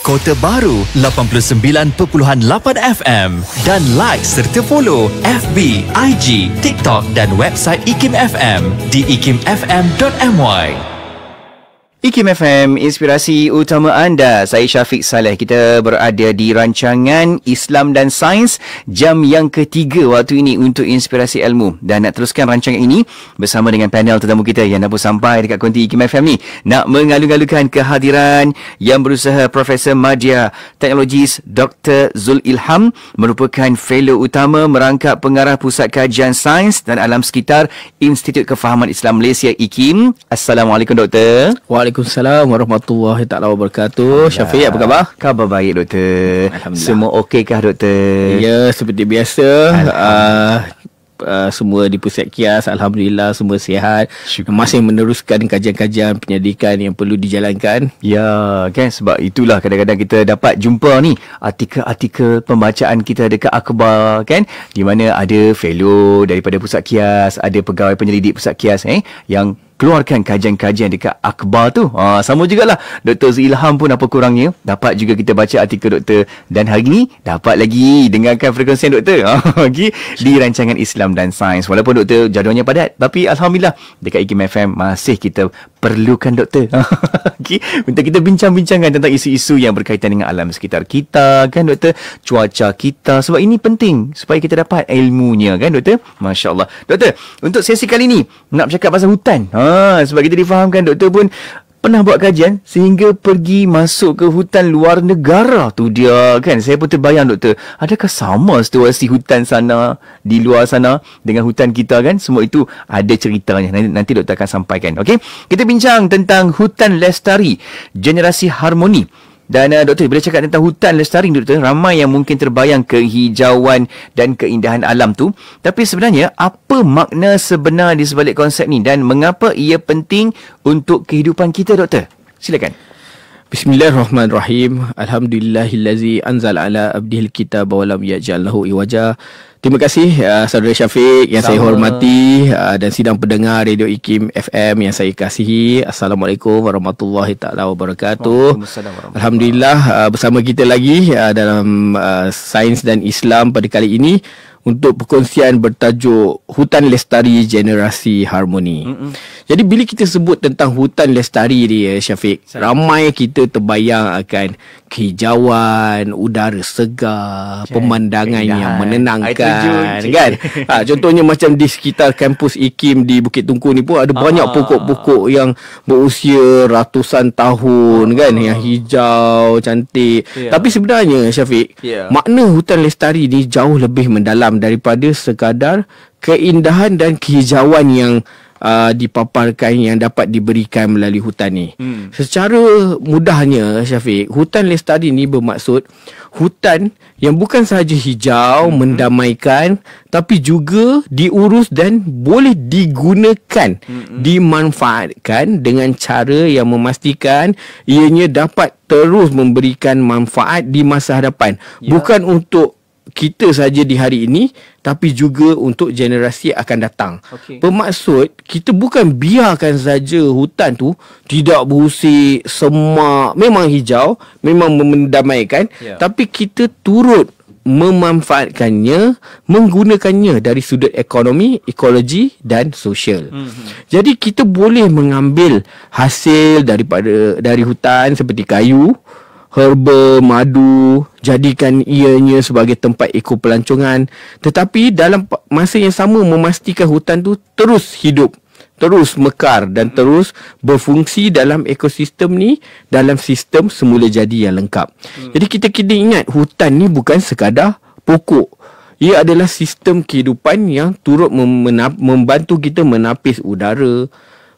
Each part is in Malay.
Kota Baru 89.8 FM dan like serta follow FB, IG, TikTok dan website IKIM FM di ikimfm.my. IKIM FM, inspirasi utama anda. Saya Syafiq Saleh. Kita berada di rancangan Islam dan Sains, jam yang ketiga waktu ini untuk inspirasi ilmu. Dan nak teruskan rancangan ini bersama dengan panel tetamu kita yang dah pun sampai dekat konti IKIM FM ni. Nak mengalu-alukan kehadiran yang berusaha Profesor Madya Teknologis Dr. Zul Ilham, merupakan fellow utama merangkap pengarah Pusat Kajian Sains dan Alam Sekitar Institut Kefahaman Islam Malaysia IKIM. Assalamualaikum Doktor. Waalaikumsalam warahmatullahi taala wabarakatuh. Syafiq, apa khabar? Khabar baik Doktor. Alhamdulillah. Semua okey kah Doktor? Ya, seperti biasa. Semua di Pusat Kias, Alhamdulillah semua sihat. Masih meneruskan kajian-kajian penyelidikan yang perlu dijalankan. Ya, kan, sebab itulah kadang-kadang kita dapat jumpa ni artikel-artikel pembacaan kita dekat akhbar, kan, di mana ada fellow daripada Pusat Kias, ada pegawai penyelidik Pusat Kias yang keluarkan kajian-kajian dekat akhbar tu. Sama jugalah Dr. Zul Ilham pun apa kurangnya dapat juga kita baca artikel Doktor. Dan hari ni dapat lagi dengarkan frekuensi Doktor di rancangan Islam dan Sains. Walaupun Doktor jadualnya padat, tapi Alhamdulillah dekat IKIM FM masih kita perlukan Doktor untuk kita bincang-bincangkan tentang isu-isu yang berkaitan dengan alam sekitar kita, kan Doktor, cuaca kita, sebab ini penting supaya kita dapat ilmunya, kan Doktor. Masya Allah. Doktor, untuk sesi kali ni nak bercakap pasal hutan. Sebab kita difahamkan Doktor pun pernah buat kajian sehingga pergi masuk ke hutan luar negara tu dia, kan. Saya pun terbayang Doktor, adakah sama situasi hutan sana di luar sana dengan hutan kita, kan? Semua itu ada ceritanya. Nanti Doktor akan sampaikan. Okey, kita bincang tentang hutan lestari generasi harmoni. Dan Doktor, bila cakap tentang hutan lestari, Doktor, ramai yang mungkin terbayang kehijauan dan keindahan alam tu. Tapi sebenarnya, apa makna sebenar di sebalik konsep ni dan mengapa ia penting untuk kehidupan kita, Doktor? Silakan. Bismillahirrahmanirrahim. Alhamdulillahillazi anzala ala abdihil kitab wa lam yaj'al lahu iwaja. Terima kasih saudara Syafiq yang saya hormati, dan sidang pendengar Radio IKIM FM yang saya kasihi. Assalamualaikum warahmatullahi taala wabarakatuh. Alhamdulillah bersama kita lagi dalam Sains dan Islam pada kali ini untuk perkongsian bertajuk Hutan Lestari Generasi Harmoni. Jadi bila kita sebut tentang hutan lestari ni, Syafiq, ramai kita terbayang akan kehijauan, udara segar, pemandangan yang menenangkan, kan? Contohnya macam di sekitar kampus IKIM di Bukit Tungku ni pun ada banyak pokok-pokok yang berusia ratusan tahun, kan, yang hijau, cantik. Tapi sebenarnya, Syafiq, makna hutan lestari ni jauh lebih mendalam daripada sekadar keindahan dan kehijauan yang dipaparkan, yang dapat diberikan melalui hutan ni. Secara mudahnya, Syafiq, hutan lestari ni bermaksud hutan yang bukan sahaja hijau, mendamaikan, tapi juga diurus dan boleh digunakan, dimanfaatkan dengan cara yang memastikan ianya dapat terus memberikan manfaat di masa hadapan. Bukan untuk kita saja di hari ini, tapi juga untuk generasi akan datang. Bermaksud, kita bukan biarkan saja hutan tu tidak berusik, semak, memang hijau, memang mendamaikan, tapi kita turut memanfaatkannya, menggunakannya dari sudut ekonomi, ekologi dan sosial. Jadi kita boleh mengambil hasil dari hutan seperti kayu, herba, madu, jadikan ianya sebagai tempat ekopelancongan, tetapi dalam masa yang sama memastikan hutan tu terus hidup, terus mekar dan terus berfungsi dalam ekosistem ni, dalam sistem semula jadi yang lengkap. Jadi kita kena ingat, hutan ni bukan sekadar pokok. Ia adalah sistem kehidupan yang turut membantu kita menapis udara,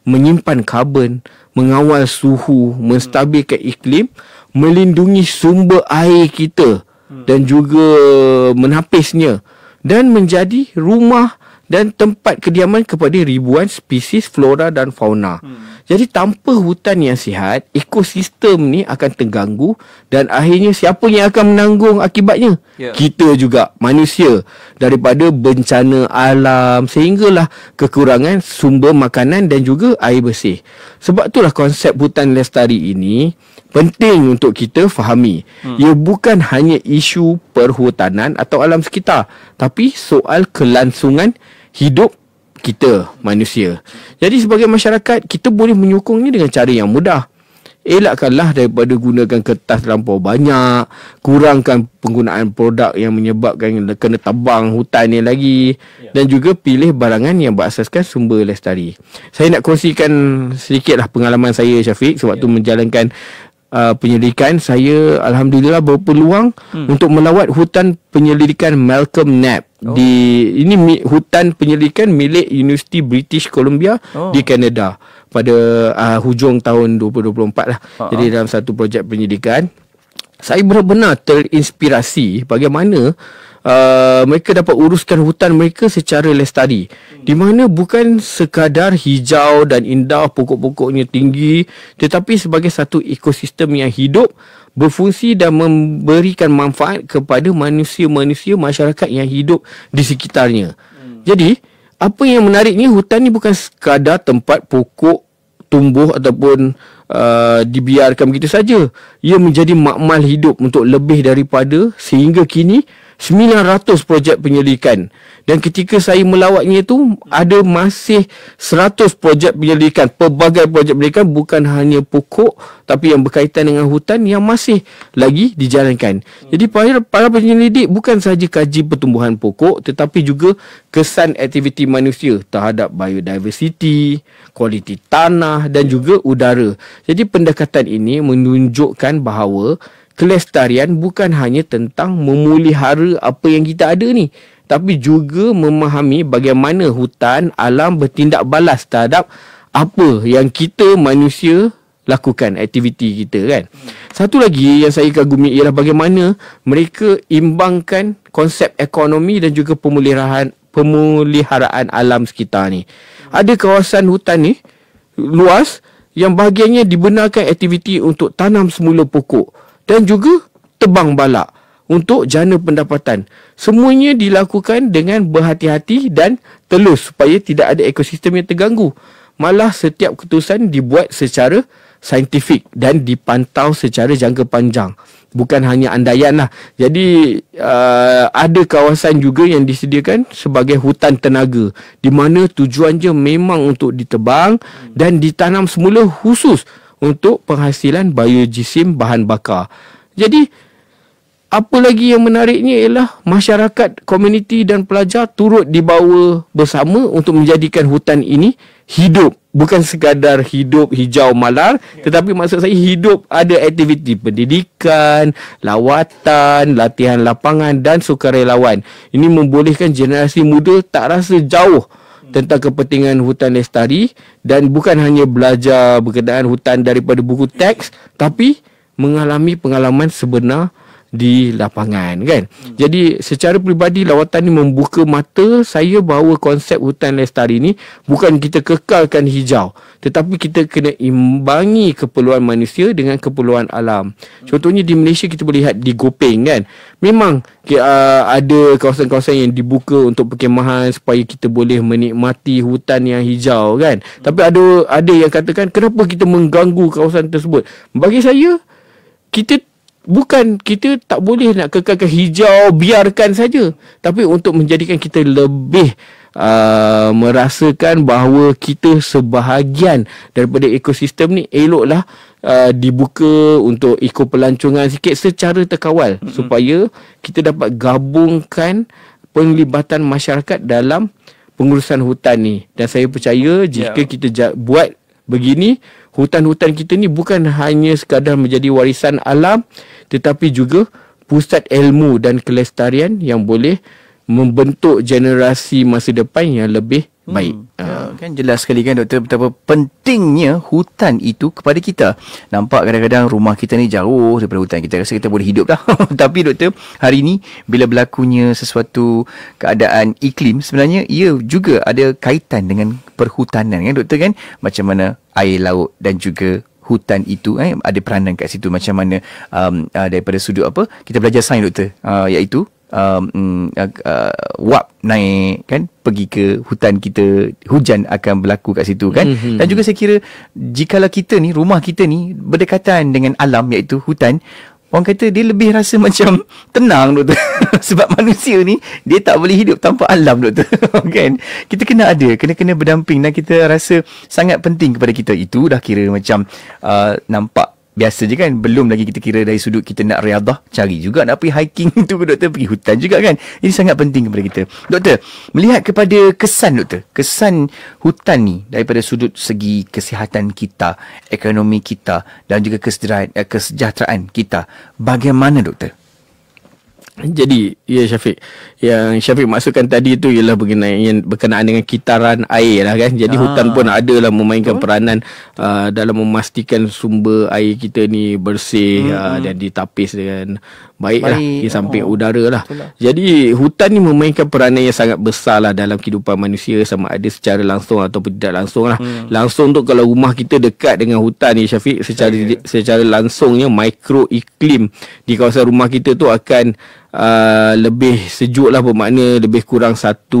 menyimpan karbon, mengawal suhu, menstabilkan iklim, melindungi sumber air kita dan juga menapisnya, dan menjadi rumah dan tempat kediaman kepada ribuan spesies flora dan fauna. Jadi tanpa hutan yang sihat, ekosistem ni akan terganggu dan akhirnya siapa yang akan menanggung akibatnya? Kita juga, manusia, daripada bencana alam sehinggalah kekurangan sumber makanan dan juga air bersih. Sebab itulah konsep hutan lestari ini penting untuk kita fahami. Ia bukan hanya isu perhutanan atau alam sekitar, tapi soal kelangsungan hidup kita manusia. Jadi sebagai masyarakat, kita boleh menyokongnya dengan cara yang mudah. Elakkanlah daripada gunakan kertas terlampau banyak, kurangkan penggunaan produk yang menyebabkan kena tebang hutan ni lagi, dan juga pilih barangan yang berasaskan sumber lestari. Saya nak kongsikan sedikitlah pengalaman saya, Syafiq, sewaktu menjalankan penyelidikan. Saya alhamdulillah berpeluang untuk melawat hutan penyelidikan Malcolm Knapp. Ini hutan penyelidikan milik Universiti British Columbia di Kanada pada hujung tahun 2024 lah. Jadi dalam satu projek penyelidikan, saya benar-benar terinspirasi bagaimana mereka dapat uruskan hutan mereka secara lestari, di mana bukan sekadar hijau dan indah, pokok-pokoknya tinggi, tetapi sebagai satu ekosistem yang hidup, berfungsi dan memberikan manfaat kepada manusia-manusia, masyarakat yang hidup di sekitarnya. Jadi apa yang menariknya, hutan ni bukan sekadar tempat pokok tumbuh ataupun dibiarkan begitu saja. Ia menjadi makmal hidup untuk lebih daripada, sehingga kini, 900 projek penyelidikan. Dan ketika saya melawatnya tu, ada masih 100 projek penyelidikan. Pelbagai projek penyelidikan, bukan hanya pokok, tapi yang berkaitan dengan hutan yang masih lagi dijalankan. Jadi para penyelidik bukan sahaja kaji pertumbuhan pokok, tetapi juga kesan aktiviti manusia terhadap biodiversity, kualiti tanah dan juga udara. Jadi pendekatan ini menunjukkan bahawa kelestarian bukan hanya tentang memelihara apa yang kita ada ni, tapi juga memahami bagaimana hutan alam bertindak balas terhadap apa yang kita manusia lakukan, aktiviti kita kan. Satu lagi yang saya kagumi ialah bagaimana mereka imbangkan konsep ekonomi dan juga pemeliharaan alam sekitar ni. Ada kawasan hutan ni luas yang bahagiannya dibenarkan aktiviti untuk tanam semula pokok dan juga tebang balak untuk jana pendapatan. Semuanya dilakukan dengan berhati-hati dan telus supaya tidak ada ekosistem yang terganggu. Malah setiap keputusan dibuat secara saintifik dan dipantau secara jangka panjang. Bukan hanya andaian lah. Jadi ada kawasan juga yang disediakan sebagai hutan tenaga, di mana tujuannya memang untuk ditebang dan ditanam semula khusus untuk penghasilan biojisim bahan bakar. Jadi apa lagi yang menariknya ialah masyarakat, komuniti dan pelajar turut dibawa bersama untuk menjadikan hutan ini hidup. Bukan sekadar hidup hijau malar, tetapi maksud saya hidup ada aktiviti pendidikan, lawatan, latihan lapangan dan sukarelawan. Ini membolehkan generasi muda tak rasa jauh tentang kepentingan hutan lestari dan bukan hanya belajar berkenaan hutan daripada buku teks, tapi mengalami pengalaman sebenar di lapangan kan. Jadi secara peribadi lawatan ni membuka mata saya bahawa konsep hutan lestari ni bukan kita kekalkan hijau, tetapi kita kena imbangi keperluan manusia dengan keperluan alam. Contohnya di Malaysia kita boleh lihat di Gopeng kan. Memang ada kawasan-kawasan yang dibuka untuk perkemahan supaya kita boleh menikmati hutan yang hijau kan. Tapi ada yang katakan kenapa kita mengganggu kawasan tersebut. Bagi saya, kita tak boleh nak kekalkan hijau, biarkan saja. Tapi untuk menjadikan kita lebih merasakan bahawa kita sebahagian daripada ekosistem ni, eloklah dibuka untuk ikut pelancongan sikit secara terkawal, supaya kita dapat gabungkan penglibatan masyarakat dalam pengurusan hutan ni. Dan saya percaya jika kita buat begini, hutan-hutan kita ni bukan hanya sekadar menjadi warisan alam, tetapi juga pusat ilmu dan kelestarian yang boleh membentuk generasi masa depan yang lebih baik. Kan jelas sekali kan doktor betapa pentingnya hutan itu kepada kita. Nampak kadang-kadang rumah kita ni jauh daripada hutan, kita rasa kita boleh hidup dah. Tapi doktor, hari ni bila berlakunya sesuatu keadaan iklim, sebenarnya ia juga ada kaitan dengan perhutanan kan doktor kan? Macam mana air laut dan juga hutan itu ada peranan kat situ, macam mana daripada sudut apa kita belajar sains doktor, iaitu wap naik kan, pergi ke hutan kita, hujan akan berlaku kat situ kan. Dan juga saya kira jikalau kita ni, rumah kita ni berdekatan dengan alam iaitu hutan, orang kata dia lebih rasa macam tenang doktor. Sebab manusia ni dia tak boleh hidup tanpa alam doktor. Kan? Kita kena ada, kena berdamping, dan kita rasa sangat penting kepada kita. Itu dah kira macam nampak biasa je kan. Belum lagi kita kira dari sudut kita nak riadah, cari juga nak pergi hiking tu doktor, pergi hutan juga kan. Ini sangat penting kepada kita. Doktor, melihat kepada kesan doktor, kesan hutan ni daripada sudut segi kesihatan kita, ekonomi kita dan juga kesejahteraan kita, bagaimana doktor? Jadi, ya Syafiq, yang Syafiq maksudkan tadi tu ialah berkenaan dengan kitaran air lah kan. Jadi hutan pun adalah memainkan peranan dalam memastikan sumber air kita ni bersih dan ditapis dengan baik lah di samping udara lah. Jadi hutan ni memainkan peranan yang sangat besar lah dalam kehidupan manusia, sama ada secara langsung ataupun tidak langsung lah. Langsung tu kalau rumah kita dekat dengan hutan ni Syafiq, secara langsungnya mikroiklim di kawasan rumah kita tu akan lebih sejuk lah, bermakna lebih kurang 1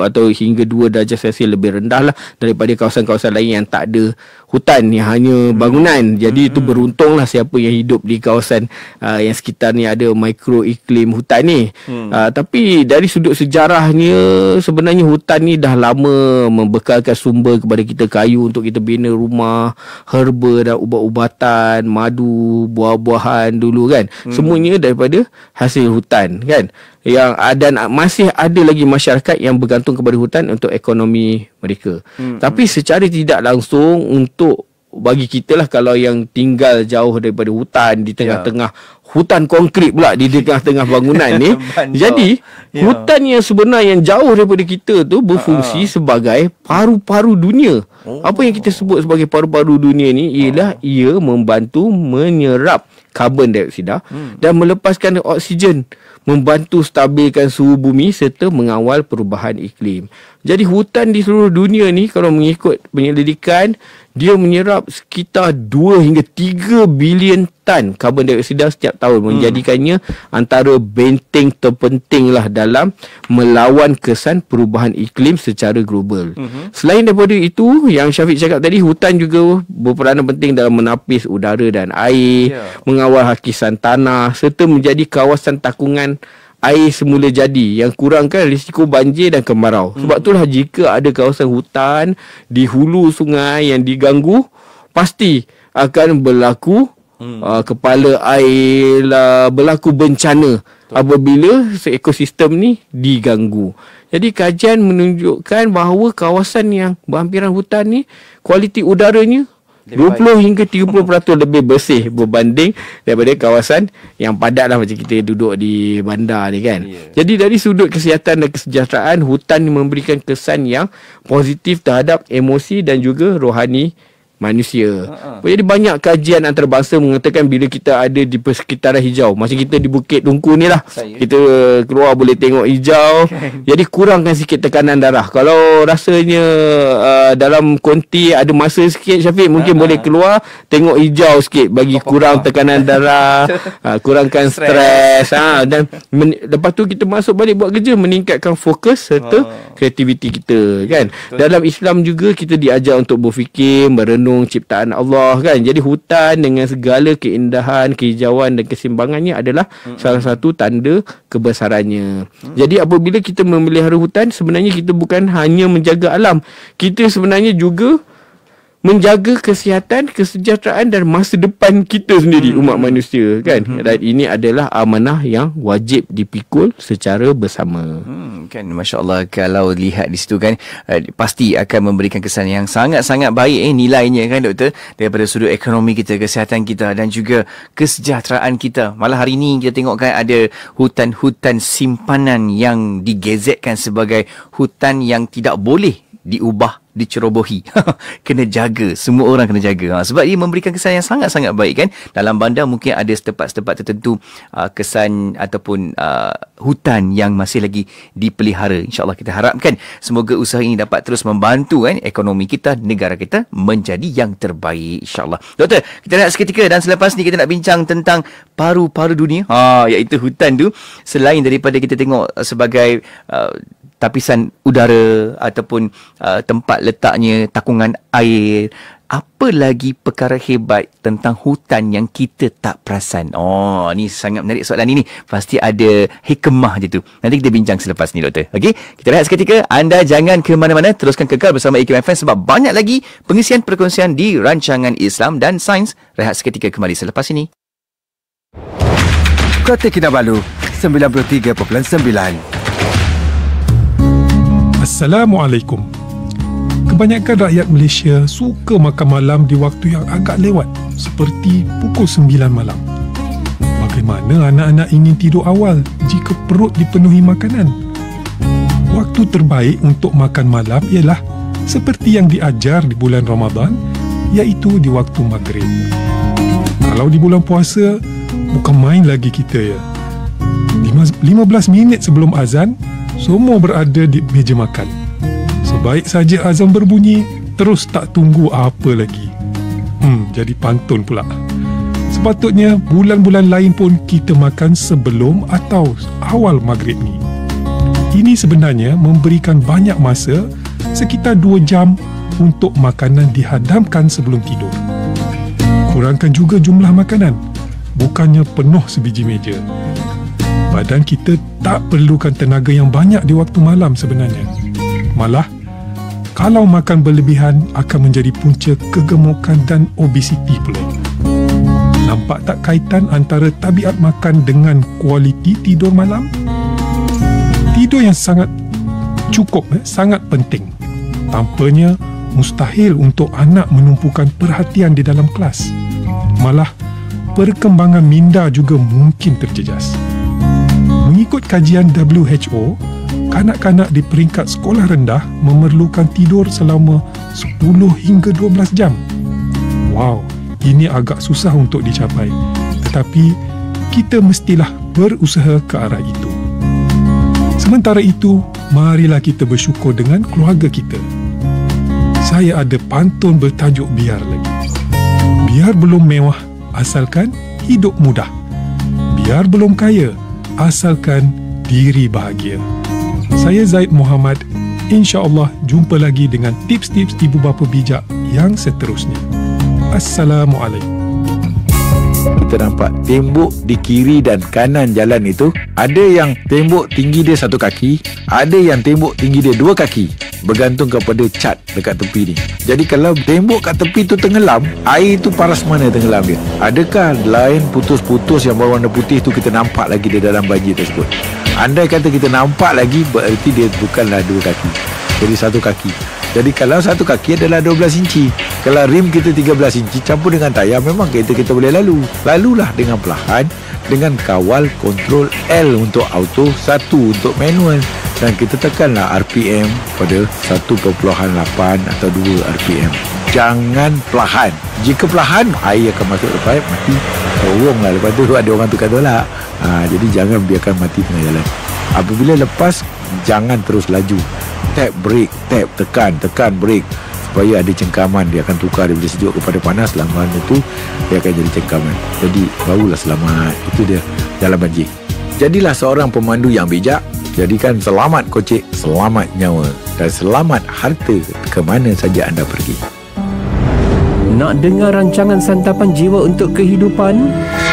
atau hingga 2 darjah Celsius lebih rendah lah daripada kawasan-kawasan lain yang tak ada hutan, yang hanya bangunan. Jadi itu beruntunglah siapa yang hidup di kawasan yang sekitar ni ada mikroiklim hutan ni. Tapi dari sudut sejarahnya, sebenarnya hutan ni dah lama membekalkan sumber kepada kita, kayu untuk kita bina rumah, herba dan ubat-ubatan, madu, buah-buahan dulu kan. Semuanya daripada hasil hutan kan. Yang dan masih ada lagi masyarakat yang bergantung kepada hutan untuk ekonomi mereka. Tapi secara tidak langsung, untuk bagi kita lah, kalau yang tinggal jauh daripada hutan, di tengah-tengah hutan konkrit pula, di tengah-tengah bangunan ni, jadi hutan yang sebenar yang jauh daripada kita tu berfungsi sebagai paru-paru dunia. Apa yang kita sebut sebagai paru-paru dunia ni ialah ia membantu menyerap karbon dioksida dan melepaskan oksigen, membantu stabilkan suhu bumi serta mengawal perubahan iklim. Jadi hutan di seluruh dunia ni, kalau mengikut penyelidikan, dia menyerap sekitar 2 hingga 3 bilion tan karbon dioksida setiap tahun, menjadikannya antara benteng terpenting lah dalam melawan kesan perubahan iklim secara global. Selain daripada itu, yang Syafiq cakap tadi, hutan juga berperanan penting dalam menapis udara dan air, mengawal hakisan tanah serta menjadi kawasan takungan air semula jadi yang kurangkan risiko banjir dan kemarau. Sebab itulah jika ada kawasan hutan di hulu sungai yang diganggu, pasti akan berlaku kepala air lah, berlaku bencana apabila ekosistem ni diganggu. Jadi kajian menunjukkan bahawa kawasan yang berhampiran hutan ni, kualiti udaranya 20 hingga 30% lebih bersih berbanding daripada kawasan yang padat lah, macam kita duduk di bandar ni kan. Jadi dari sudut kesihatan dan kesejahteraan, hutan memberikan kesan yang positif terhadap emosi dan juga rohani manusia. Jadi banyak kajian antarabangsa mengatakan bila kita ada di persekitaran hijau, macam kita di Bukit Dungku ni lah, kita keluar boleh tengok hijau, jadi kurangkan sikit tekanan darah. Kalau rasanya dalam konti ada masa sikit Syafiq, mungkin boleh keluar tengok hijau sikit, bagi kurang tekanan darah, kurangkan stres, dan lepas tu kita masuk balik buat kerja, meningkatkan fokus serta kreativiti kita kan. Dalam Islam juga kita diajar untuk berfikir, merenung ciptaan Allah kan. Jadi hutan dengan segala keindahan, kehijauan dan kesimbangannya adalah salah satu tanda kebesarannya. Jadi apabila kita memelihara hutan, sebenarnya kita bukan hanya menjaga alam, kita sebenarnya juga menjaga kesihatan, kesejahteraan dan masa depan kita sendiri, umat manusia kan. Dan ini adalah amanah yang wajib dipikul secara bersama. Kan, Masya Allah, kalau lihat di situ kan, pasti akan memberikan kesan yang sangat-sangat baik nilainya kan doktor, daripada sudut ekonomi kita, kesihatan kita dan juga kesejahteraan kita. Malah hari ini kita tengok kan ada hutan-hutan simpanan yang digezetkan sebagai hutan yang tidak boleh diubah, dicerobohi. Kena jaga, semua orang kena jaga. Sebab dia memberikan kesan yang sangat-sangat baik kan. Dalam bandar mungkin ada setempat-setempat tertentu kesan ataupun hutan yang masih lagi dipelihara. InsyaAllah kita harapkan semoga usaha ini dapat terus membantu kan ekonomi kita, negara kita menjadi yang terbaik insyaAllah. Doktor, kita nak seketika dan selepas ni kita nak bincang tentang paru-paru dunia. Iaitu hutan tu. Selain daripada kita tengok sebagai tapisan udara ataupun tempat letaknya takungan air, apa lagi perkara hebat tentang hutan yang kita tak perasan? Ni sangat menarik soalan ini. Pasti ada hikmah je tu. Nanti kita bincang selepas ni, Doktor. Okey, kita rehat seketika. Anda jangan ke mana-mana, teruskan kekal bersama IKIM FM sebab banyak lagi pengisian perkongsian di rancangan Islam dan Sains. Rehat seketika, kembali selepas ini. Kota Kinabalu 93.9. Assalamualaikum. Kebanyakan rakyat Malaysia suka makan malam di waktu yang agak lewat, seperti pukul 9 malam. Bagaimana anak-anak ingin tidur awal jika perut dipenuhi makanan? Waktu terbaik untuk makan malam ialah seperti yang diajar di bulan Ramadan, iaitu di waktu maghrib. Kalau di bulan puasa, bukan main lagi kita ya. 15 minit sebelum azan, semua berada di meja makan. Sebaik saja azan berbunyi, terus tak tunggu apa lagi. Jadi pantun pula. Sepatutnya bulan-bulan lain pun kita makan sebelum atau awal maghrib ni. Ini sebenarnya memberikan banyak masa, sekitar 2 jam untuk makanan dihadamkan sebelum tidur. Kurangkan juga jumlah makanan, bukannya penuh sebiji meja. Badan kita tak perlukan tenaga yang banyak di waktu malam sebenarnya. Malah, kalau makan berlebihan akan menjadi punca kegemukan dan obesiti pula. Nampak tak kaitan antara tabiat makan dengan kualiti tidur malam? Tidur yang sangat cukup sangat penting. Tampaknya mustahil untuk anak menumpukan perhatian di dalam kelas. Malah, perkembangan minda juga mungkin terjejas. Mengikut kajian WHO, kanak-kanak di peringkat sekolah rendah memerlukan tidur selama 10 hingga 12 jam. Wow, ini agak susah untuk dicapai. Tetapi, kita mestilah berusaha ke arah itu. Sementara itu, marilah kita bersyukur dengan keluarga kita. Saya ada pantun bertajuk Biar lagi. Biar belum mewah, asalkan hidup mudah. Biar belum kaya, asalkan diri bahagia. Saya Zaid Muhammad. InsyaAllah jumpa lagi dengan tips-tips ibu bapa bijak yang seterusnya. Assalamualaikum. Kita nampak tembok di kiri dan kanan jalan itu, ada yang tembok tinggi dia 1 kaki, ada yang tembok tinggi dia 2 kaki, bergantung kepada cat dekat tepi ni. Jadi kalau tembok kat tepi tu tenggelam, air tu paras mana tenggelam dia? Adakah lain putus-putus yang berwarna putih tu kita nampak lagi di dalam banjir tersebut? Andai kata kita nampak lagi, berarti dia bukanlah 2 kaki, jadi 1 kaki. Jadi kalau 1 kaki adalah 12 inci. Kalau rim kita 13 inci campur dengan tayar, memang kereta kita boleh lalu. Lalulah dengan perlahan, dengan kawal kontrol L untuk auto, 1 untuk manual. Dan kita tekanlah RPM pada 1.8 atau 2 RPM. Jangan perlahan. Jika perlahan, air akan masuk ke pipe, mati. Tolonglah, lepas tu ada orang tukar tolak. Jadi jangan biarkan mati tengah jalan. Apabila lepas, jangan terus laju. Tap brake, tap, tekan brake, supaya ada cengkaman. Dia akan tukar daripada sejuk kepada panas. Lama itu dia akan jadi cengkaman. Jadi barulah selamat. Itu dia dalam banjir. Jadilah seorang pemandu yang bijak. Jadikan selamat kocek, selamat nyawa, dan selamat harta ke mana saja anda pergi. Nak dengar rancangan Santapan Jiwa untuk Kehidupan?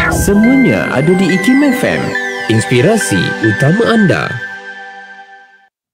Semuanya ada di IKIM FM. Inspirasi utama anda.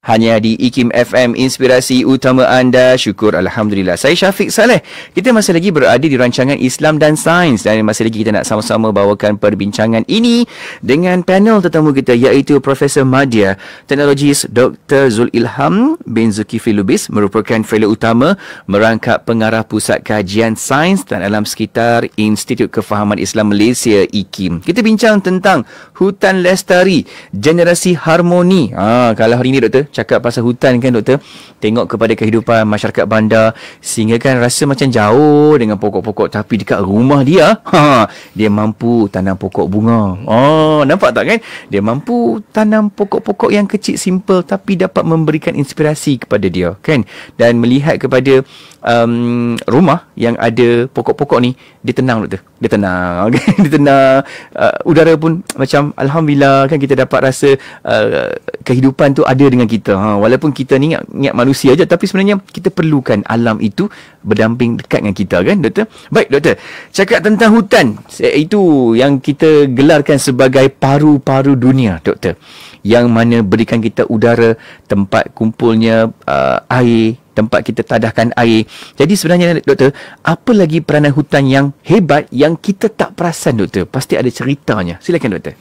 Hanya di IKIM FM, inspirasi utama anda. Syukur Alhamdulillah. Saya Syafiq Saleh. Kita masih lagi berada di rancangan Islam dan Sains. Dan masih lagi kita nak sama-sama bawakan perbincangan ini dengan panel tetamu kita, iaitu Profesor Madya, Teknologis Dr. Zul Ilham bin Zulkifli Lubis, merupakan fellow utama merangkap pengarah Pusat Kajian Sains dan Alam Sekitar Institut Kefahaman Islam Malaysia, IKIM. Kita bincang tentang hutan lestari, generasi harmoni. Kalau hari ini, Doktor, cakap pasal hutan kan doktor, tengok kepada kehidupan masyarakat bandar, sehingga kan rasa macam jauh dengan pokok-pokok, tapi dekat rumah dia dia mampu tanam pokok bunga. Nampak tak kan? Dia mampu tanam pokok-pokok yang kecil, simple, tapi dapat memberikan inspirasi kepada dia kan. Dan melihat kepada rumah yang ada pokok-pokok ni, dia tenang doktor. Dia tenang okay? Dia tenang, udara pun macam alhamdulillah kan, kita dapat rasa kehidupan tu ada dengan kita. Walaupun kita ni ingat manusia je, tapi sebenarnya kita perlukan alam itu berdamping dekat dengan kita kan doktor. Baik doktor, cakap tentang hutan, itu yang kita gelarkan sebagai paru-paru dunia doktor, yang mana berikan kita udara, tempat kumpulnya air, tempat kita tadahkan air. Jadi sebenarnya doktor, apa lagi peranan hutan yang hebat yang kita tak perasan doktor? Pasti ada ceritanya. Silakan doktor.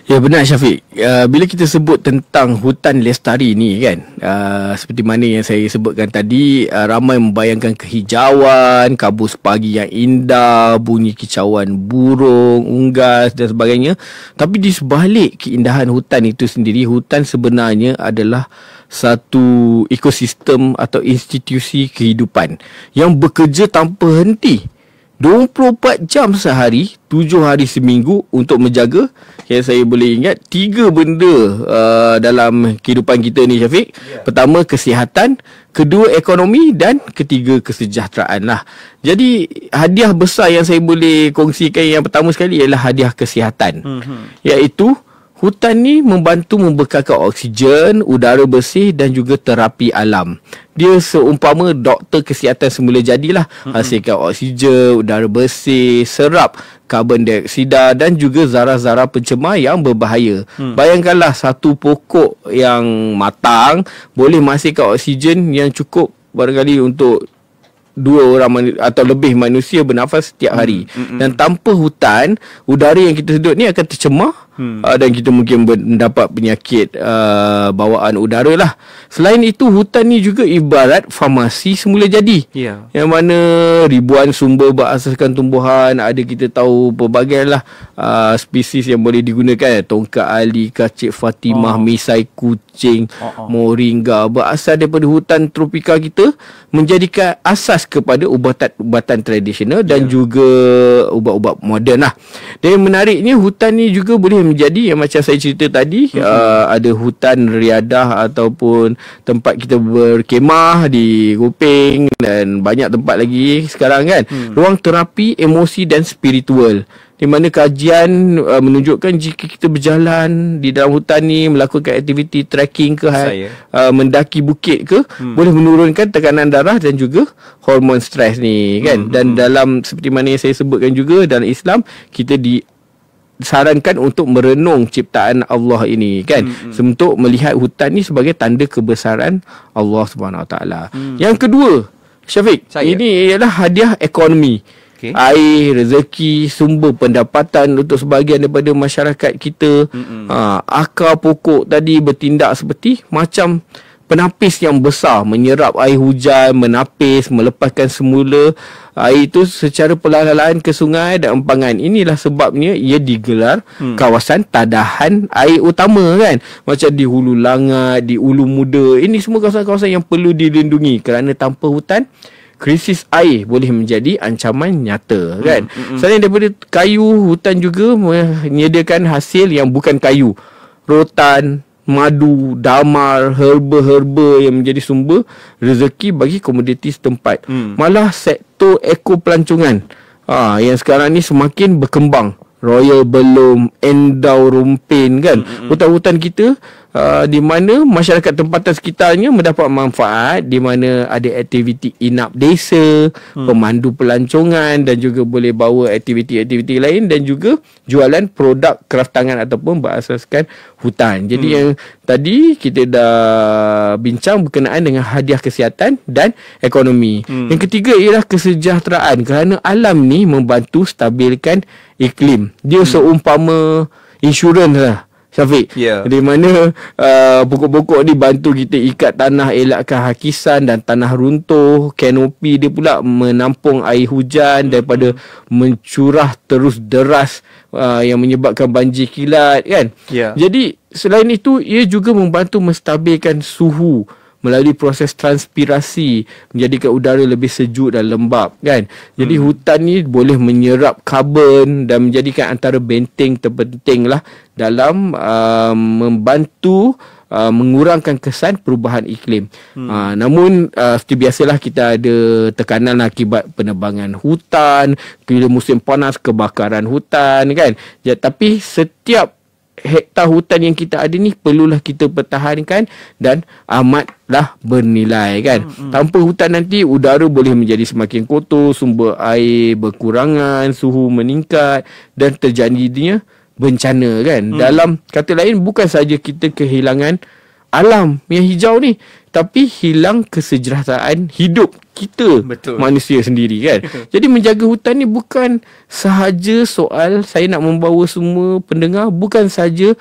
Ya benar Syafiq. Bila kita sebut tentang hutan lestari ni kan, seperti mana yang saya sebutkan tadi, ramai membayangkan kehijauan, kabus pagi yang indah, bunyi kicauan burung, unggas dan sebagainya. Tapi di sebalik keindahan hutan itu sendiri, hutan sebenarnya adalah satu ekosistem atau institusi kehidupan yang bekerja tanpa henti 24 jam sehari, 7 hari seminggu untuk menjaga, yang saya boleh ingat 3 benda dalam kehidupan kita ni Syafiq. Pertama kesihatan, kedua ekonomi, dan ketiga kesejahteraan lah. Jadi hadiah besar yang saya boleh kongsikan yang pertama sekali ialah hadiah kesihatan, iaitu hutan ni membantu membekalkan oksigen, udara bersih dan juga terapi alam. Dia seumpama doktor kesihatan semula jadilah. Hasilkan oksigen, udara bersih, serap karbon dioksida dan juga zarah-zarah pencemar yang berbahaya. Bayangkanlah satu pokok yang matang boleh menghasilkan oksigen yang cukup barangkali untuk 2 orang atau lebih manusia bernafas setiap hari. Dan tanpa hutan, udara yang kita sedut ni akan tercemar, dan kita mungkin mendapat penyakit bawaan udara lah. Selain itu, hutan ni juga ibarat farmasi semula jadi, yang mana ribuan sumber berasaskan tumbuhan. Ada kita tahu pelbagai lah spesies yang boleh digunakan. Tongkat ali, kacik Fatimah, misai kucing, moringa berasal daripada hutan tropika kita, menjadikan asas kepada ubatan-ubatan tradisional dan juga ubat-ubat moden lah. Dan yang menariknya, hutan ni juga boleh menjadi yang macam saya cerita tadi, ada hutan riadah ataupun tempat kita berkemah di Kuping dan banyak tempat lagi sekarang kan. Ruang terapi emosi dan spiritual, di mana kajian menunjukkan jika kita berjalan di dalam hutan ni, melakukan aktiviti trekking ke, mendaki bukit ke, boleh menurunkan tekanan darah dan juga hormon stres ni kan. Dan dalam seperti mana yang saya sebutkan juga, dalam Islam kita disarankan untuk merenung ciptaan Allah ini kan, untuk melihat hutan ni sebagai tanda kebesaran Allah Subhanahu Wa Taala. Yang kedua Syafiq, ini ialah hadiah ekonomi. Air, rezeki, sumber pendapatan untuk sebahagian daripada masyarakat kita. Akar pokok tadi bertindak seperti macam penapis yang besar, menyerap air hujan, menapis, melepaskan semula air itu secara perlahan-lahan ke sungai dan empangan. Inilah sebabnya ia digelar kawasan tadahan air utama kan. Macam di Hulu Langat, di Ulu Muda. Ini semua kawasan-kawasan yang perlu dilindungi, kerana tanpa hutan, krisis air boleh menjadi ancaman nyata kan. Selain daripada kayu, hutan juga menyediakan hasil yang bukan kayu. Rotan, madu, damar, herba-herba yang menjadi sumber rezeki bagi komuniti setempat. Malah sektor ekopelancongan yang sekarang ni semakin berkembang. Royal Belum, Endau Rumpin kan. Hutan-hutan kita di mana masyarakat tempatan sekitarnya mendapat manfaat, di mana ada aktiviti inap desa, pemandu pelancongan dan juga boleh bawa aktiviti-aktiviti lain, dan juga jualan produk kraftangan ataupun berasaskan hutan. Jadi yang tadi kita dah bincang berkenaan dengan hadiah kesihatan dan ekonomi. Yang ketiga ialah kesejahteraan, kerana alam ni membantu stabilkan iklim. Dia seumpama insurans lah Syafiq, di mana pokok-pokok ni bantu kita ikat tanah, elakkan hakisan dan tanah runtuh. Kanopi dia pula menampung air hujan daripada mencurah terus deras yang menyebabkan banjir kilat kan. Jadi selain itu, ia juga membantu menstabilkan suhu melalui proses transpirasi, menjadikan udara lebih sejuk dan lembap, kan. Jadi hutan ni boleh menyerap karbon dan menjadikan antara benteng terpenting lah dalam membantu mengurangkan kesan perubahan iklim. Namun seperti biasalah, kita ada tekanan akibat penebangan hutan, bila musim panas kebakaran hutan, kan. Tapi setiap hektar hutan yang kita ada ni perlulah kita pertahankan dan amatlah bernilai, kan. Tanpa hutan nanti udara boleh menjadi semakin kotor, sumber air berkurangan, suhu meningkat dan terjadinya bencana, kan. Dalam kata lain, bukan saja kita kehilangan alam yang hijau ni, tapi hilang kesejahteraan hidup kita, manusia sendiri, kan. Jadi menjaga hutan ni bukan sahaja soal, saya nak membawa semua pendengar, bukan saja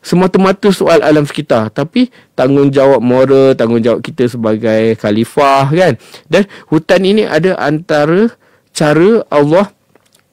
semata-mata soal alam sekitar, tapi tanggungjawab moral, tanggungjawab kita sebagai khalifah, kan. Dan hutan ini ada antara cara Allah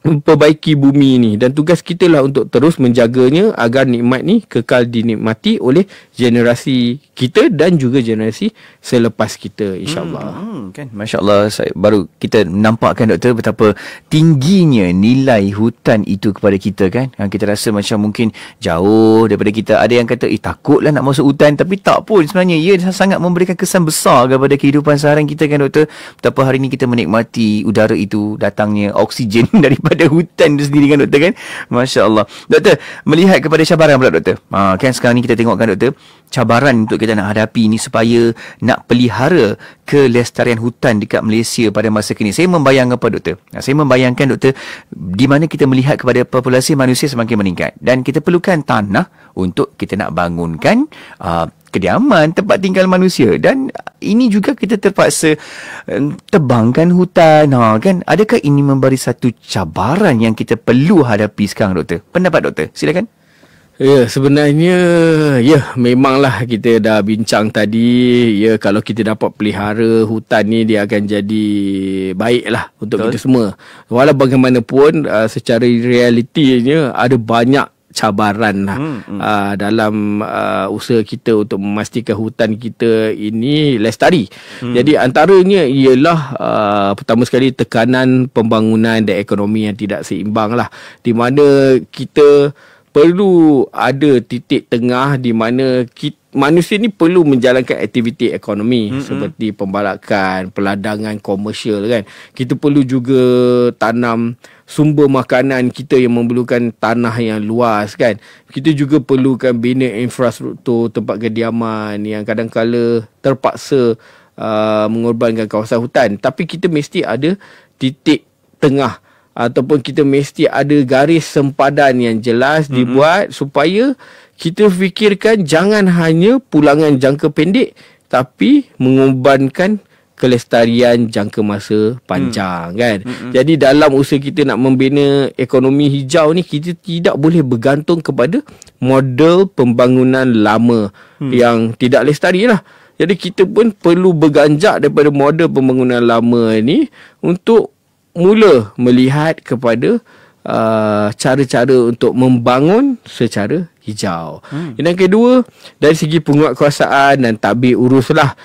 memperbaiki bumi ni, dan tugas kita lah untuk terus menjaganya agar nikmat ni kekal dinikmati oleh generasi kita dan juga generasi selepas kita, insyaAllah. Kan, Masya Allah, baru kita nampakkan, doktor, betapa tingginya nilai hutan itu kepada kita, kan. Kita rasa macam mungkin jauh daripada kita. Ada yang kata takutlah nak masuk hutan, tapi tak pun, sebenarnya ia sangat memberikan kesan besar kepada kehidupan seharian kita, kan, doktor. Betapa hari ini kita menikmati udara itu, datangnya oksigen daripada hutan itu sendiri, kan, doktor, kan. Masya Allah. Doktor, melihat kepada cabaran pula, doktor. Kan sekarang ni kita tengokkan, doktor, cabaran untuk kita nak hadapi ni supaya nak pelihara kelestarian hutan dekat Malaysia pada masa kini. Saya membayangkan apa, doktor? Saya membayangkan, doktor, di mana kita melihat kepada populasi manusia semakin meningkat dan kita perlukan tanah untuk kita nak bangunkan kediaman, tempat tinggal manusia, dan ini juga kita terpaksa tebangkan hutan, kan. Adakah ini memberi satu cabaran yang kita perlu hadapi sekarang, doktor? Pendapat doktor, silakan. Ya, sebenarnya memanglah kita dah bincang tadi, kalau kita dapat pelihara hutan ni, dia akan jadi baiklah untuk kita semua. Walau bagaimanapun, secara realitinya ada banyak cabaran lah dalam usaha kita untuk memastikan hutan kita ini lestari. Jadi antaranya ialah pertama sekali tekanan pembangunan dan ekonomi yang tidak seimbang lah, di mana kita perlu ada titik tengah di mana manusia ni perlu menjalankan aktiviti ekonomi seperti pembalakan, peladangan komersial, kan. Kita perlu juga tanam sumber makanan kita yang memerlukan tanah yang luas, kan. Kita juga perlukan bina infrastruktur tempat kediaman yang kadang-kala terpaksa mengorbankan kawasan hutan. Tapi kita mesti ada titik tengah, ataupun kita mesti ada garis sempadan yang jelas dibuat supaya kita fikirkan jangan hanya pulangan jangka pendek, tapi mengorbankan kelestarian jangka masa panjang, kan. Jadi dalam usaha kita nak membina ekonomi hijau ni, kita tidak boleh bergantung kepada model pembangunan lama yang tidak lestari lah. Jadi kita pun perlu berganjak daripada model pembangunan lama ni untuk mula melihat kepada cara-cara untuk membangun secara hijau. Yang kedua, dari segi penguatkuasaan dan tadbir uruslah,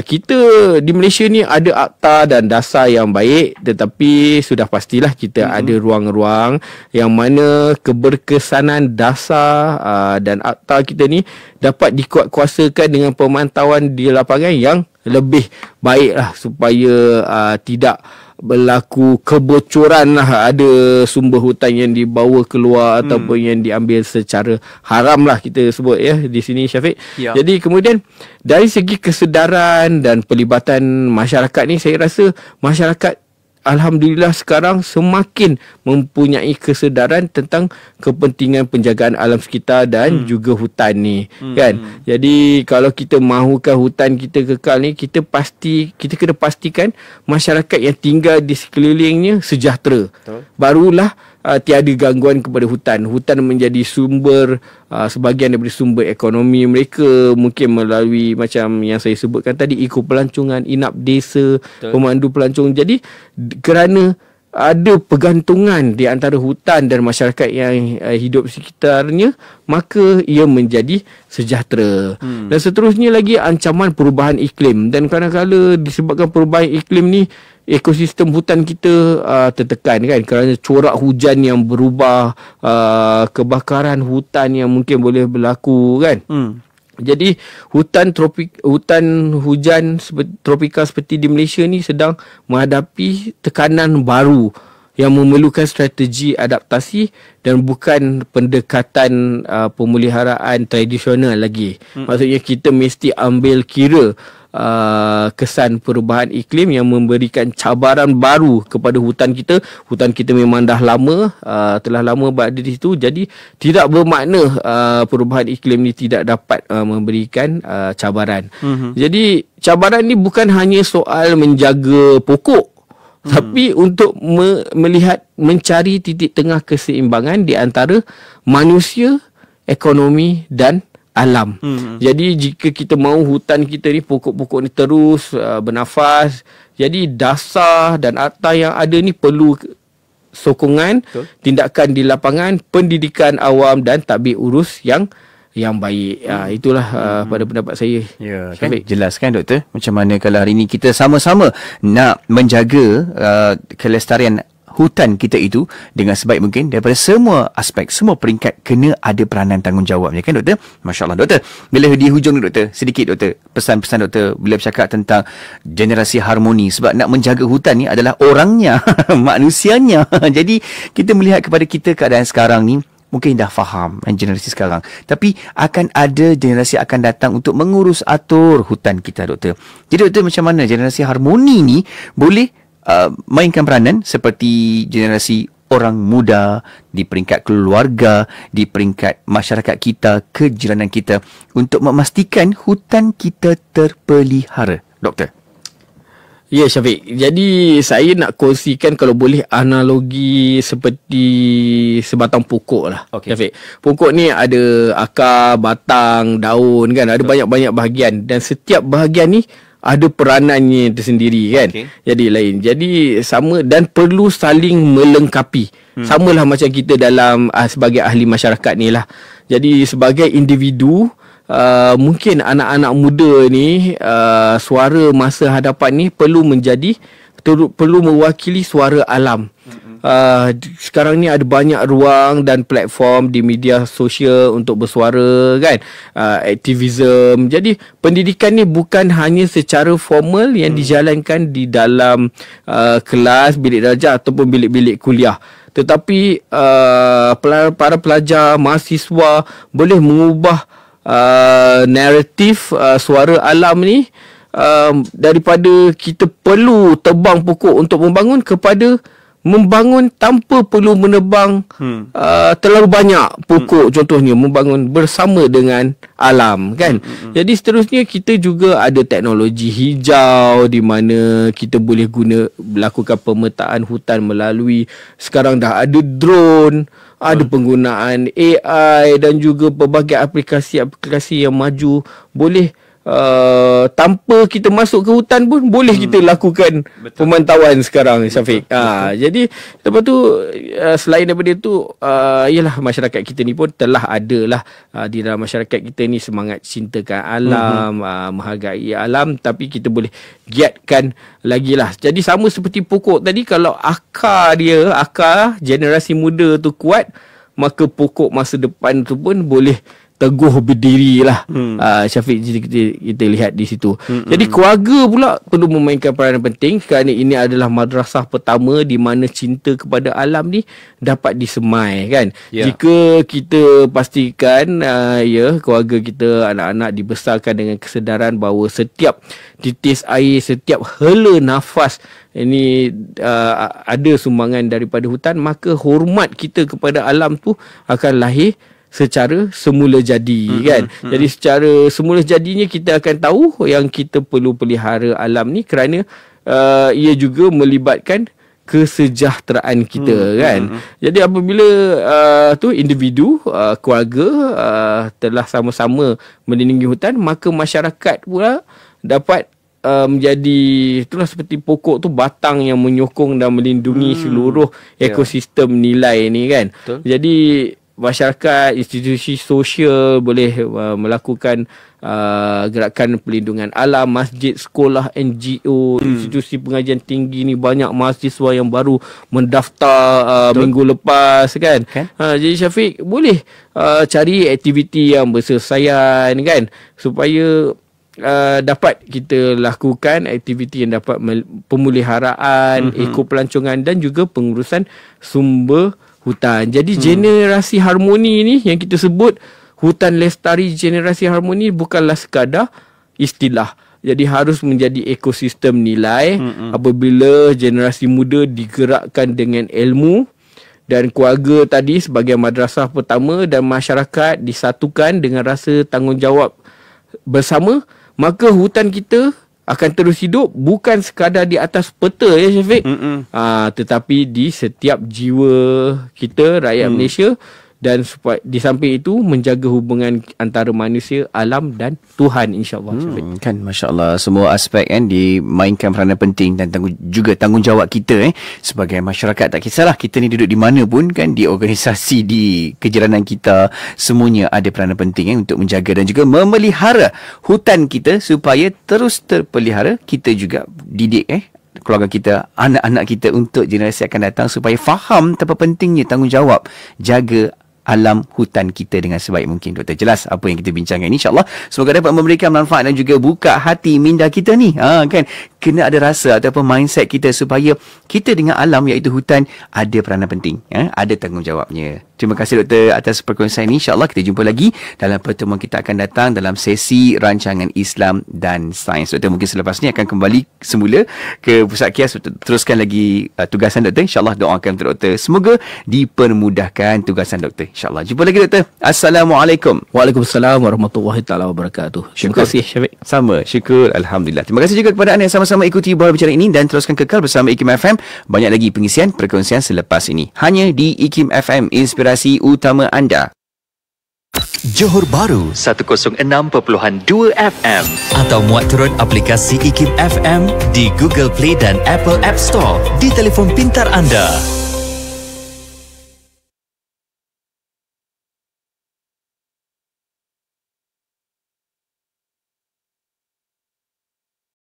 kita di Malaysia ni ada akta dan dasar yang baik, tetapi sudah pastilah kita ada ruang-ruang yang mana keberkesanan dasar dan akta kita ni dapat dikuatkuasakan dengan pemantauan di lapangan yang lebih baiklah, supaya tidak berlaku kebocoran lah, ada sumber hutan yang dibawa keluar ataupun yang diambil secara haram lah, kita sebut di sini, Syafiq. Jadi kemudian dari segi kesedaran dan pelibatan masyarakat ni, saya rasa masyarakat alhamdulillah sekarang semakin mempunyai kesedaran tentang kepentingan penjagaan alam sekitar dan juga hutan ni, kan. Jadi kalau kita mahukan hutan kita kekal ni, kita kena pastikan masyarakat yang tinggal di sekelilingnya sejahtera. Barulah tiada gangguan kepada hutan. Hutan menjadi sumber, sebahagian daripada sumber ekonomi mereka, mungkin melalui macam yang saya sebutkan tadi, eko pelancongan, inap desa, pemandu pelancong. Jadi kerana ada pergantungan di antara hutan dan masyarakat yang hidup sekitarnya, maka ia menjadi sejahtera. Dan seterusnya lagi, ancaman perubahan iklim. Dan kadang-kadang disebabkan perubahan iklim ni, ekosistem hutan kita tertekan kan, kerana corak hujan yang berubah, kebakaran hutan yang mungkin boleh berlaku kan. Jadi hutan hujan tropika seperti di Malaysia ni sedang menghadapi tekanan baru yang memerlukan strategi adaptasi dan bukan pendekatan pemeliharaan tradisional lagi. Maksudnya kita mesti ambil kira kesan perubahan iklim yang memberikan cabaran baru kepada hutan kita. Hutan kita memang dah lama, telah lama berada di situ. Jadi tidak bermakna perubahan iklim ni tidak dapat memberikan cabaran. Jadi cabaran ni bukan hanya soal menjaga pokok, tapi untuk melihat, mencari titik tengah keseimbangan di antara manusia, ekonomi dan alam. Jadi jika kita mahu hutan kita ni, pokok-pokok ni terus bernafas, jadi dasar dan akta yang ada ni perlu sokongan, tindakan di lapangan, pendidikan awam dan tadbir urus yang baik. Itulah pada pendapat saya. Ya, kan? Jelas kan doktor? Macam mana kalau hari ini kita sama-sama nak menjaga kelestarian hutan kita itu dengan sebaik mungkin, daripada semua aspek, semua peringkat kena ada peranan tanggungjawabnya kan doktor? Masya Allah. Doktor, bila di hujung ni doktor, sedikit doktor, pesan-pesan doktor bila bercakap tentang generasi harmoni, sebab nak menjaga hutan ni adalah orangnya, manusianya. Jadi kita melihat kepada kita keadaan sekarang ni, mungkin dah faham generasi sekarang, tapi akan ada generasi akan datang untuk mengurus atur hutan kita doktor. Jadi doktor, macam mana generasi harmoni ni boleh mainkan peranan seperti generasi orang muda di peringkat keluarga, di peringkat masyarakat kita, kejiranan kita, untuk memastikan hutan kita terpelihara doktor? Ya Syafiq, jadi saya nak kongsikan kalau boleh analogi seperti sebatang pokok lah. Syafiq, pokok ni ada akar, batang, daun kan, ada banyak-banyak bahagian, dan setiap bahagian ni ada peranannya tersendiri kan. Jadi lain. Jadi sama dan perlu saling melengkapi. Samalah macam kita dalam sebagai ahli masyarakat ni lah. Jadi sebagai individu, mungkin anak-anak muda ni, suara masa hadapan ni perlu mewakili suara alam. Sekarang ni ada banyak ruang dan platform di media sosial untuk bersuara kan, aktivism. Jadi pendidikan ni bukan hanya secara formal yang dijalankan di dalam kelas, bilik darjah ataupun bilik-bilik kuliah, tetapi para pelajar, mahasiswa boleh mengubah naratif suara alam ni, daripada kita perlu tebang pokok untuk membangun, kepada membangun tanpa perlu menebang terlalu banyak pokok, contohnya membangun bersama dengan alam kan. Jadi seterusnya kita juga ada teknologi hijau di mana kita boleh lakukan pemetaan hutan melalui, sekarang dah ada drone, ada penggunaan AI dan juga pelbagai aplikasi-aplikasi yang maju, boleh tanpa kita masuk ke hutan pun boleh kita lakukan pemantauan sekarang Syafiq. Jadi lepas tu selain daripada itu, ialah masyarakat kita ni pun telah adalah di dalam masyarakat kita ni semangat cintakan alam, menghargai alam, tapi kita boleh giatkan lagi lah. Jadi sama seperti pokok tadi, kalau akar generasi muda tu kuat, maka pokok masa depan tu pun boleh teguh berdiri lah. Syafiq, kita lihat di situ. Jadi keluarga pula perlu memainkan peranan penting, kerana ini adalah madrasah pertama di mana cinta kepada alam ni dapat disemai kan. Jika kita pastikan keluarga kita, anak-anak dibesarkan dengan kesedaran bahawa setiap titis air, setiap hela nafas ini ada sumbangan daripada hutan, maka hormat kita kepada alam tu akan lahir secara semula jadi kan. Jadi secara semula jadinya kita akan tahu yang kita perlu pelihara alam ni, kerana ia juga melibatkan kesejahteraan kita kan. Jadi apabila individu, keluarga telah sama-sama melindungi hutan, maka masyarakat pula dapat menjadi itulah seperti pokok tu, batang yang menyokong dan melindungi seluruh ekosistem nilai ni kan. Betul. Jadi masyarakat, institusi sosial boleh melakukan gerakan pelindungan alam, masjid, sekolah, NGO, institusi pengajian tinggi ni banyak mahasiswa yang baru mendaftar minggu lepas kan. Jadi Syafiq boleh cari aktiviti yang berselesaian kan, supaya dapat kita lakukan aktiviti yang dapat pemeliharaan, ekopelancongan dan juga pengurusan sumber hutan. Jadi generasi harmoni ni yang kita sebut hutan lestari generasi harmoni bukanlah sekadar istilah. Jadi harus menjadi ekosistem nilai apabila generasi muda digerakkan dengan ilmu dan keluarga tadi sebagai madrasah pertama dan masyarakat disatukan dengan rasa tanggungjawab bersama, maka hutan kita akan terus hidup bukan sekadar di atas peta ya Syafiq, tetapi di setiap jiwa kita rakyat Malaysia, dan supaya di samping itu menjaga hubungan antara manusia, alam dan Tuhan, insya-Allah. Kan, masya-Allah, semua aspek kan dimainkan peranan penting dan juga tanggungjawab kita sebagai masyarakat. Tak kisahlah kita ni duduk di mana pun kan, di organisasi, di kejiranan kita, semuanya ada peranan penting untuk menjaga dan juga memelihara hutan kita supaya terus terpelihara. Kita juga didik keluarga kita, anak-anak kita untuk generasi akan datang supaya faham betapa pentingnya tanggungjawab jaga alam hutan kita dengan sebaik mungkin. Doktor, jelas apa yang kita bincangkan ini, insya-Allah semoga dapat memberikan manfaat dan juga buka hati minda kita ni. Kan kena ada rasa ataupun mindset kita supaya kita dengan alam iaitu hutan ada peranan penting, ada tanggungjawabnya. Terima kasih Doktor atas perkongsian ini. InsyaAllah kita jumpa lagi dalam pertemuan kita akan datang dalam sesi rancangan Islam dan Sains. Doktor mungkin selepas ni akan kembali semula ke Pusat Kias untuk teruskan lagi tugasan Doktor. InsyaAllah doakan untuk Doktor semoga dipermudahkan tugasan Doktor. InsyaAllah jumpa lagi Doktor. Assalamualaikum. Waalaikumsalam warahmatullahi taala wabarakatuh. Terima kasih Syafiq. Sama, syukur, alhamdulillah. Terima kasih juga kepada anda yang sama-sama ikuti Bola Bicara ini dan teruskan kekal bersama IKIM FM. Banyak lagi pengisian perkongsian selepas ini hanya di IKIM FM, inspirasi utama anda. Johor Bahru 106.2 FM atau muat turun aplikasi IKIM FM di Google Play dan Apple App Store di telefon pintar anda.